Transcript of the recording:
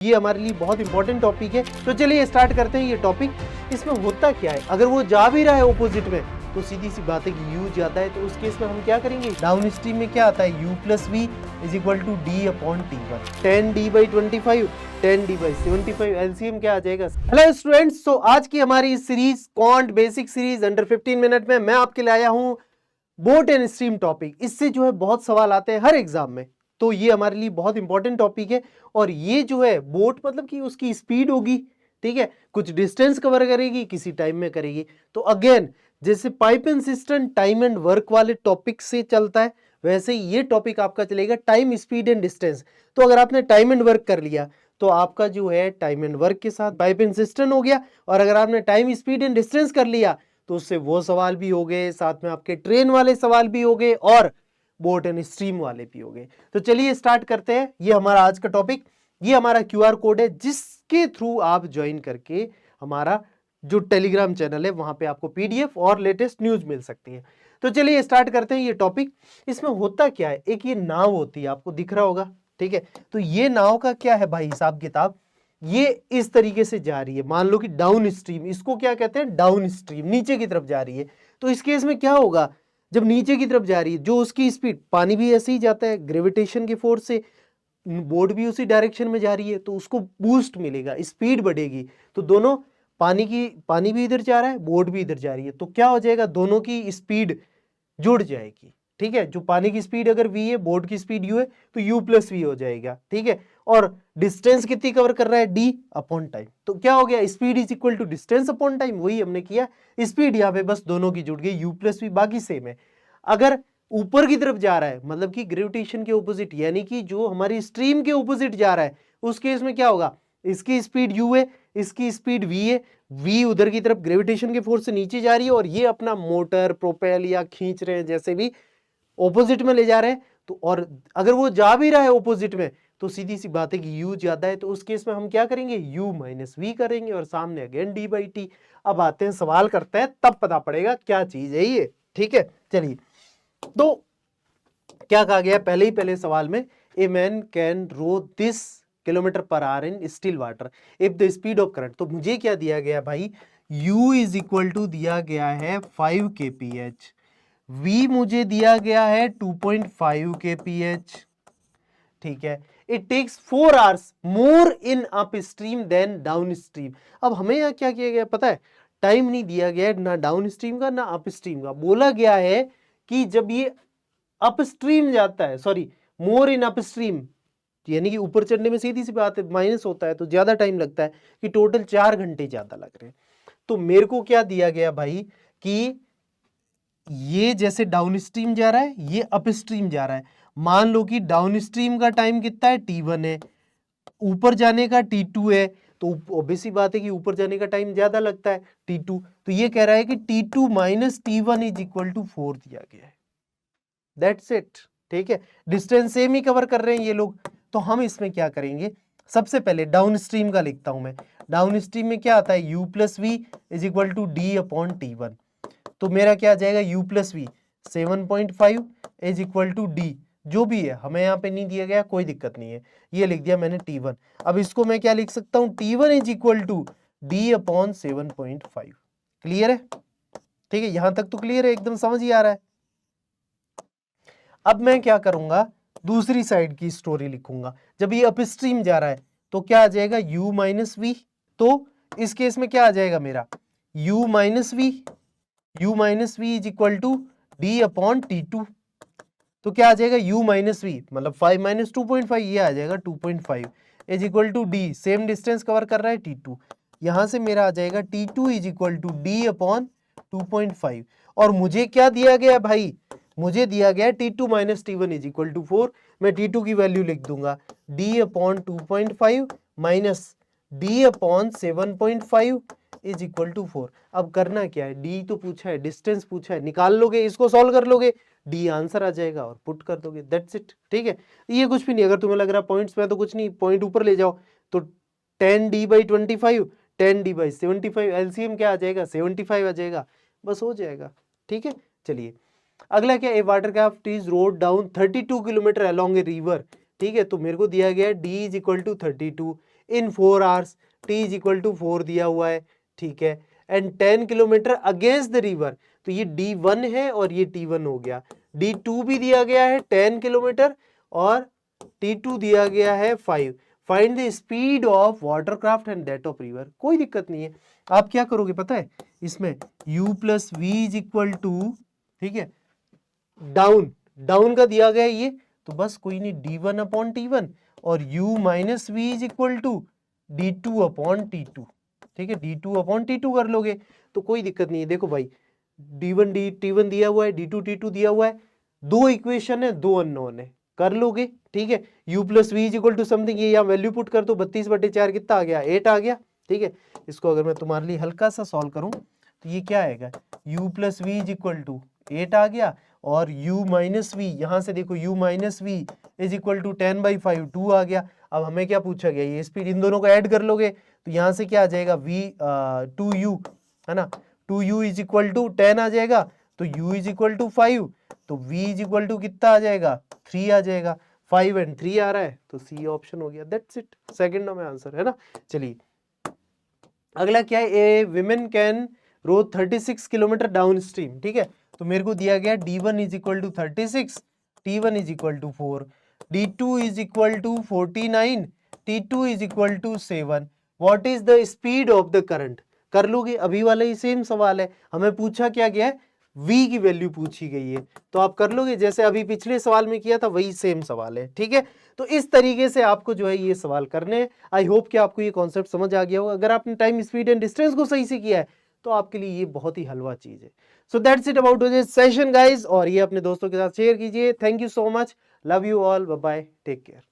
ये हमारे लिए बहुत इंपॉर्टेंट टॉपिक है। तो चलिए स्टार्ट करते हैं ये टॉपिक। इसमें होता क्या है, अगर वो जा भी रहा है ऑपोजिट में तो सीधी सी बात है कि u जाता है, तो उस केस में हम क्या करेंगे, डाउन स्ट्रीम में क्या आता है, u plus V is equal to D upon T one, 10d/25 10d/75 LCM क्या आ जाएगा। हेलो स्टूडेंट्स, तो आज की हमारी series quant basic series under 15 minute में मैं आपके लिए आया हूँ बोट एंड स्ट्रीम टॉपिक। इससे जो है बहुत सवाल आते हैं हर एग्जाम में, तो ये हमारे लिए बहुत इंपॉर्टेंट टॉपिक है। और ये जो है बोट मतलब कि उसकी स्पीड होगी, ठीक है, कुछ डिस्टेंस कवर करेगी, किसी टाइम में करेगी। तो अगेन जैसे pipe and system time and work वाले टॉपिक से चलता है, वैसे ये टॉपिक आपका चलेगा टाइम, स्पीड एंड डिस्टेंस। तो अगर आपने टाइम एंड वर्क कर लिया तो आपका जो है टाइम एंड वर्क के साथ पाइप एंड सिस्टम हो गया, और अगर आपने टाइम, स्पीड एंड डिस्टेंस कर लिया तो उससे वो सवाल भी हो गए, साथ में आपके ट्रेन वाले सवाल भी हो गए और बोट एंड स्ट्रीम वाले भी हो गए। तो चलिए स्टार्ट करते हैं। ये हमारा आज का टॉपिक, ये हमारा क्यूआर कोड है जिसके थ्रू आप ज्वाइन करके हमारा जो टेलीग्राम चैनल है वहां पे आपको पीडीएफ और लेटेस्ट न्यूज मिल सकती है। तो चलिए स्टार्ट करते हैं ये टॉपिक। इसमें होता क्या है, एक ये नाव होती है, आपको दिख रहा होगा, ठीक है। तो ये नाव का क्या है भाई हिसाब किताब, ये इस तरीके से जा रही है, मान लो कि डाउन स्ट्रीम, इसको क्या कहते हैं, डाउन स्ट्रीम, नीचे की तरफ जा रही है। तो इस केस में क्या होगा, जब नीचे की तरफ जा रही है, जो उसकी स्पीड, पानी भी ऐसे ही जाता है ग्रेविटेशन की फोर्स से, बोट भी उसी डायरेक्शन में जा रही है, तो उसको बूस्ट मिलेगा, स्पीड बढ़ेगी। तो दोनों, पानी भी इधर जा रहा है, बोट भी इधर जा रही है, तो क्या हो जाएगा, दोनों की स्पीड जुड़ जाएगी, ठीक है। जो पानी की स्पीड अगर v है, बोट की स्पीड u है, तो u प्लस वी हो जाएगा, ठीक है। और डिस्टेंस कितनी कवर कर रहा है, d अपॉन टाइम। तो क्या हो गया, speed is equal to distance upon time, वही हमने किया। स्पीड यहाँ पे बस दोनों की जुड़ गई, u प्लस वी, बाकी सेम है। अगर ऊपर की तरफ जा रहा है, मतलब कि ग्रेविटेशन के ऑपोजिट, यानी कि जो हमारी स्ट्रीम के ऑपोजिट जा रहा है, उस केस में क्या होगा, इसकी स्पीड u है, इसकी स्पीड v है, v उधर की तरफ ग्रेविटेशन के फोर्स से नीचे जा रही है, और ये अपना मोटर, प्रोपेल या खींच रहे हैं, जैसे भी ऑपोजिट में ले जा रहे हैं। तो और अगर वो जा भी रहा है ऑपोजिट में तो सीधी सी बात है कि u ज्यादा है, तो उस केस में हम क्या करेंगे, u माइनस वी करेंगे, और सामने अगेन d बाई टी। अब आते हैं सवाल करते हैं, तब पता पड़ेगा क्या चीज है ये, ठीक है। चलिए, तो क्या कहा गया पहले सवाल में, a man can row this kilometre per hour in still water if the speed of current. तो मुझे क्या दिया गया भाई, u इज इक्वल टू दिया गया है 5 kph, v मुझे दिया गया है 2.5 kph, ठीक है। It takes 4 hours more in upstream then downstream. अब हमें यहाँ क्या किया गया पता है, टाइम नहीं दिया गया है ना डाउन स्ट्रीम का ना अप स्ट्रीम का, बोला गया है कि जब ये अप स्ट्रीम जाता है, sorry, more in up stream, यानी कि ऊपर चढ़ने में सीधी सी बात है माइनस होता है तो ज्यादा टाइम लगता है, कि टोटल 4 घंटे ज्यादा लग रहे हैं। तो मेरे को क्या दिया गया भाई कि ये जैसे डाउन स्ट्रीम जा रहा है, ये अप स्ट्रीम जा रहा है। मान लो कि डाउन स्ट्रीम का टाइम कितना है, t1 है, ऊपर जाने का t2 है, तो ऑब्वियस सी बात है कि ऊपर जाने का टाइम ज्यादा लगता है, t2। तो ये कह रहा है कि t2 minus t1 is equal to 4 दिया गया है, दैट्स इट, ठीक है। डिस्टेंस सेम ही कवर कर रहे हैं ये लोग। तो हम इसमें क्या करेंगे, सबसे पहले डाउन स्ट्रीम का लिखता हूं मैं। डाउन स्ट्रीम में क्या आता है, u plus V is equal to D upon t1। तो मेरा क्या आ जाएगा, u plus V 7.5 is equal to D, जो भी है, हमें यहाँ पे नहीं दिया गया, कोई दिक्कत नहीं है, ये लिख दिया मैंने t1। अब इसको मैं क्या लिख सकता हूँ, t1 is equal to D upon 7.5। Clear है, ठीक है, यहां तक तो क्लियर है, एकदम समझ ही आ रहा है। अब मैं क्या करूंगा, दूसरी साइड की स्टोरी लिखूंगा। जब ये अपस्ट्रीम जा रहा है तो क्या आ जाएगा, u माइनस वी। तो इस केस में क्या आ जाएगा मेरा, u minus V is equal to D upon t2। तो क्या आ जाएगा, u माइनस वी मतलब 5 माइनस 2.5, ये आ जाएगा 2.5 is equal to D, same distance cover कर रहा है t2। यहां से मेरा आ जाएगा t2 is equal to D upon 2.5। और मुझे क्या दिया गया भाई, मुझे दिया गया t2 minus t1 is equal to 4। मैं t2 की वैल्यू लिख दूंगा, d upon 2.5 minus d upon 7.5 is equal to 4। अब करना क्या है, d तो पूछा है, डिस्टेंस पूछा है, निकाल लोगे, इसको सॉल्व कर लोगे, d आंसर आ जाएगा और पुट कर दोगे, दैट्स इट, ठीक है। ये कुछ भी नहीं, अगर तुम्हें लग रहा पॉइंट्स में तो कुछ नहीं, पॉइंट ऊपर ले जाओ, तो 10d/25 10d/75 एलसीएम क्या आ जाएगा, 75 आ जाएगा, बस हो जाएगा, ठीक है। चलिए अगला क्या, a water craft is rowed down 32 kilometre along a river, ठीक है। तो मेरे को दिया गया d is equal to 32, in 4 hours, t is equal to 4 दिया हुआ है, ठीक है, and 10 kilometre against the river, तो ये D1 है और ये T1 हो गया। D2 भी दिया गया है 10 किलोमीटर और T2 दिया गया है 5। Find the speed of watercraft and that of river. कोई दिक्कत नहीं है, आप क्या करोगे पता है, इसमें u plus V is equal to, ठीक है, डाउन का दिया गया है ये, तो बस कोई नहीं, D1 अपॉन T1 और u minus V is equal to D2 upon T2, ठीक है, D2 अपॉन T2 कर लोगे तो कोई दिक्कत नहीं है। देखो भाई D1 T1 दिया हुआ है, D2 T2 दिया हुआ है, दो इक्वेशन है, दो अननोन है, कर लोगे, ठीक है। u plus V is equal to something, ये यहाँ वैल्यू पुट कर दो, 32/4 कितना आ गया, 8 आ गया, ठीक है। इसको अगर मैं तुम्हारे लिए हल्का सा सॉल्व करूं तो ये क्या आएगा, u plus V is equal to 8 आ गया और u माइनस वी, यहां से देखो u minus V is equal to 10/5 2 आ गया। अब हमें क्या पूछा गया, ये स्पीड, इन दोनों को ऐड कर लोगे तो यहाँ से क्या आ जाएगा, v 2u है ना, 2u इज इक्वल टू 10 आ जाएगा, तो u इज इक्वल टू 5, तो v इज इक्वल टू कितना आ जाएगा, 3 आ जाएगा, 5 एंड 3 आ रहा है, तो सी ऑप्शन हो गया, दैट्स इट, सेकंड में आंसर है ना। चलिए अगला क्या है, a women can row 36 kilometre downstream, ठीक है, तो मेरे को दिया गया D1 is equal to 36, T1 is equal to 4, D2 is equal to 49, T2 is equal to 7, what is the speed of the current. कर लोगे, अभी वाला ही सेम सवाल है, हमें पूछा क्या गया है, v की वैल्यू पूछी गई है, तो आप कर लोगे जैसे अभी पिछले सवाल में किया था, वही सेम सवाल है, ठीक है। तो इस तरीके से आपको जो है ये सवाल करने हैं। आई होप कि आपको ये कॉन्सेप्ट समझ आ गया होगा। अगर आपने टाइम, स्पीड एंड डिस्टेंस को सही से किया है तो आपके लिए ये बहुत ही हलवा चीज है। So that's it about this session guys, और ये अपने दोस्तों के साथ शेयर कीजिए। Thank you so much, love you all, bye bye, take care.